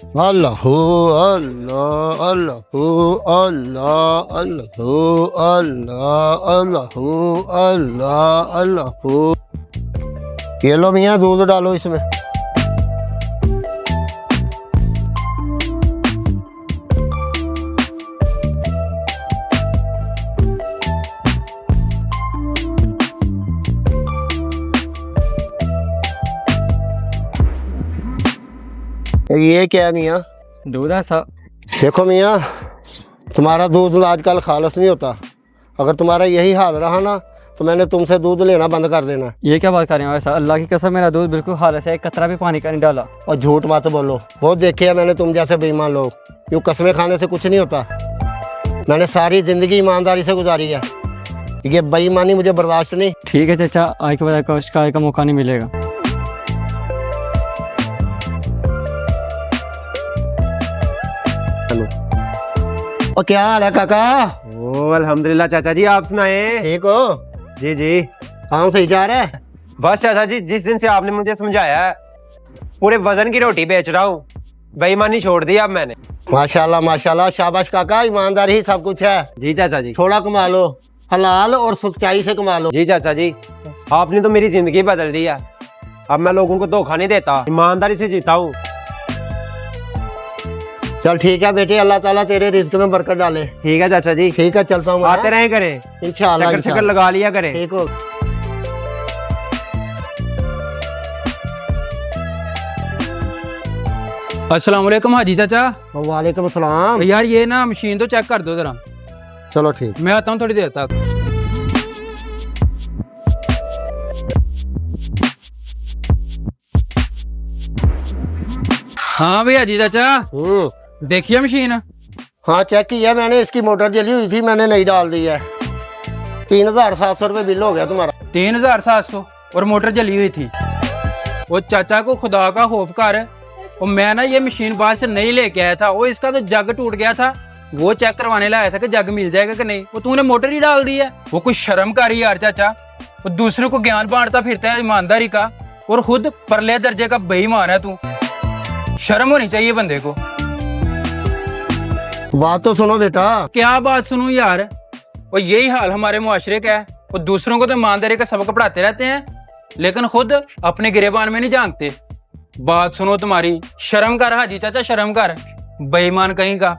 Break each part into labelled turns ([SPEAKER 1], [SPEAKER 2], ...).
[SPEAKER 1] अल्लाह अल्लाह अल्लाह अल्लाह अल्लाह अल्लाह अल्लाह अल्लाह अल्लाह। ये लो मियाँ, दूध डालो इसमें। ये क्या है मियाँ?
[SPEAKER 2] दूध है सब।
[SPEAKER 1] देखो मियाँ, तुम्हारा दूध आजकल खालस नहीं होता। अगर तुम्हारा यही हाल रहा ना तो मैंने तुमसे दूध लेना बंद कर देना।
[SPEAKER 2] ये क्या बात कर रहे हैं वैसा? अल्लाह की कसम मेरा दूध बिल्कुल खालिस है, एक कतरा भी पानी का नहीं डाला।
[SPEAKER 1] और झूठ मत बोलो, बहुत देखे है मैंने तुम जैसे बेईमान लोग। यूँ कस्में खाने से कुछ नहीं होता। मैंने सारी ज़िंदगी ईमानदारी से गुजारी है, ये बेईमानी मुझे बर्दाश्त नहीं।
[SPEAKER 2] ठीक है चाचा, आज के बाद शिकायत का मौका नहीं मिलेगा।
[SPEAKER 1] और क्या हाल है काका?
[SPEAKER 3] ओ अल्हम्दुलिल्लाह चाचा जी, आप सुनाए?
[SPEAKER 1] ठीक हो?
[SPEAKER 3] जी जी।
[SPEAKER 1] काम सही जा रहा है?
[SPEAKER 3] बस चाचा जी, जिस दिन से आपने मुझे समझाया है पूरे वजन की रोटी बेच रहा हूँ, बेईमानी छोड़ दी अब मैंने।
[SPEAKER 1] माशाल्लाह माशाल्लाह, शाबाश काका, ईमानदारी ही सब कुछ है।
[SPEAKER 3] जी चाचा जी।
[SPEAKER 1] थोड़ा कमा लो, हलाल और सच्चाई से कमा लो।
[SPEAKER 3] जी चाचा जी, आपने तो मेरी जिंदगी बदल दी है। अब मैं लोगों को धोखा नहीं देता, ईमानदारी से जीता हूँ।
[SPEAKER 1] चल ठीक है बेटे, अल्लाह ताला तेरे रिज्क में बरकत डाले।
[SPEAKER 3] ठीक है चाचा जी,
[SPEAKER 1] ठीक है, चलता हूँ।
[SPEAKER 3] आते रहे करें,
[SPEAKER 1] इंशाल्लाह
[SPEAKER 3] चक्कर चक्कर लगा लिया करें।
[SPEAKER 1] ठीक हो।
[SPEAKER 4] अस्सलाम वालेकुम हाजी चाचा।
[SPEAKER 1] वालेकुम सलाम।
[SPEAKER 4] यार ये ना मशीन तो चेक कर दो जरा,
[SPEAKER 1] चलो ठीक।
[SPEAKER 4] मैं आता हूँ थोड़ी देर तक। हाँ भैया जी चाचा, देखिए मशीन।
[SPEAKER 1] हाँ चेक किया मैंने, इसकी मोटर जली हुई थी, मैंने नहीं डाल दी है। 3700 रुपये बिल हो गया तुम्हारा।
[SPEAKER 4] 3700 और मोटर जली हुई थी। वो चाचा को खुदा का खौफ कर, और मैं ना ये मशीन बाहर से नहीं लेके आया था। वो इसका तो जग टूट गया था, वो चेक करवाने लाया था कि जग मिल जाएगा कि नहीं। वो तूने मोटर ही डाल दी है। वो कुछ शर्म कर यार चाचा, वो दूसरों को ज्ञान बांटता फिरता है ईमानदारी का, और खुद परले दर्जे का बेईमान है तू। शर्म होनी चाहिए बंदे को।
[SPEAKER 1] बात तो सुनो बेटा।
[SPEAKER 4] क्या बात सुनूं यार, और यही हाल हमारे मुआशरे का है। वो दूसरों को तो ईमानदारी का सबक पढ़ाते रहते हैं, लेकिन खुद अपने गिरेबान में नहीं झांकते। बात सुनो तुम्हारी, शर्म कर हाजी चाचा, शर्म कर, बेईमान कहीं का।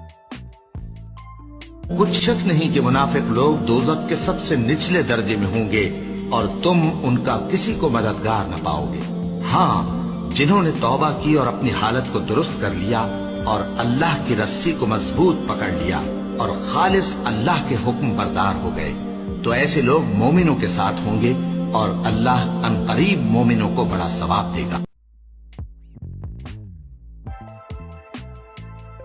[SPEAKER 5] कुछ शक नहीं कि मुनाफिक लोग दोज़ख के सबसे निचले दर्जे में होंगे और तुम उनका किसी को मददगार न पाओगे। हाँ, जिन्होंने तौबा की और अपनी हालत को दुरुस्त कर लिया और अल्लाह की रस्सी को मजबूत पकड़ लिया और खालिस अल्लाह के हुक्म बरदार हो गए, तो ऐसे लोग मोमिनों के साथ होंगे और अल्लाह अनकरीब मोमिनों को बड़ा सवाब देगा।